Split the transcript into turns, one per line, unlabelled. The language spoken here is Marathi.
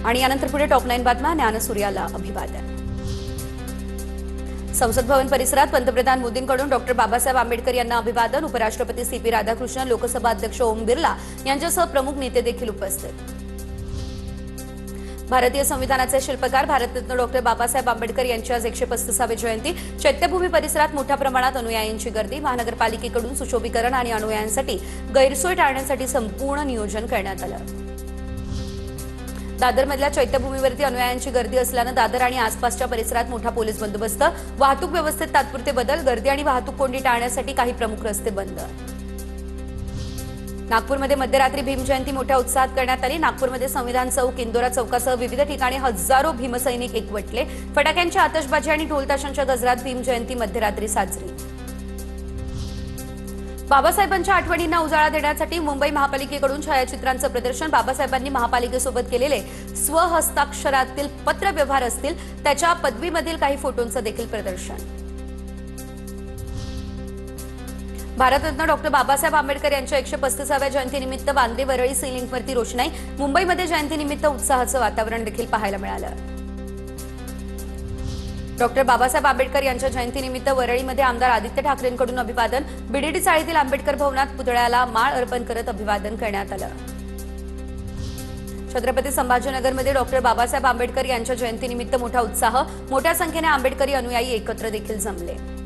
आणि यानंतर पुढे टॉप 9 बातम्या. ज्ञानसूर्याला अभिवादन. संसद भवन परिसरात पंतप्रधान मोदींकडून डॉक्टर बाबासाहेब आंबेडकर यांना अभिवादन. उपराष्ट्रपती सीपी राधाकृष्णन, लोकसभा अध्यक्ष ओम बिर्ला यांच्यासह प्रमुख नेते देखील उपस्थित. भारतीय संविधानाचे शिल्पकार भारतरत्न डॉक्टर बाबासाहेब आंबेडकर यांची आज 135वी जयंती. चैत्यभूमी परिसरात मोठ्या प्रमाणात अनुयायांची गर्दी. महानगरपालिकेकडून सुशोभीकरण आणि अनुयायांसाठी गैरसोय टाळण्यासाठी संपूर्ण नियोजन करण्यात आलं. दादरमधल्या चैत्यभूमीवरती अनुयायांची गर्दी असल्यानं दादर आणि आसपासच्या परिसरात मोठा पोलीस बंदोबस्त. वाहतूक व्यवस्थेत तात्पुरते बदल. गर्दी आणि वाहतूक कोंडी टाळण्यासाठी काही प्रमुख रस्ते बंद. नागपूरमध्ये मध्यरात्री भीमजयंती मोठ्या उत्साहात करण्यात आली. नागपूरमध्ये संविधान चौक, इंदोरा चौकासह विविध ठिकाणी हजारो भीमसैनिक एकवटले. फटाक्यांची आतषबाजी आणि ढोलताशांच्या गजरात भीमजयंती मध्यरात्री साजरी. बाबासाहेबांच्या आठवणींना उजाळा देण्यासाठी मुंबई महापालिकेकडून छायाचित्रांचं प्रदर्शन. बाबासाहेबांनी महापालिकेसोबत केलेले स्वहस्ताक्षरातील पत्रव्यवहार असतील त्याच्या पदवीमधील काही फोटोंचं देखील प्रदर्शन. भारतरत्न डॉक्टर बाबासाहेब आंबेडकर यांच्या 135व्या जयंतीनिमित्त वांद्रे वरळी सी लिंकवरती रोषणाई. मुंबईमध्ये जयंतीनिमित्त उत्साहाचं वातावरण देखील पाहायला मिळालं. डॉक्टर बाबासाहेब आंबेडकर यांच्या जयंतीनिमित्त वरळीमध्ये आमदार आदित्य ठाकरेंकडून अभिवादन. बीडीडी चाळीतील आंबेडकर भवनात पुतळ्याला माळ अर्पण करत अभिवादन करण्यात आलं. छत्रपती संभाजीनगरमध्ये डॉक्टर बाबासाहेब आंबेडकर यांच्या जयंतीनिमित्त मोठा उत्साह. मोठ्या संख्येने आंबेडकरी अनुयायी एकत्र देखील जमले.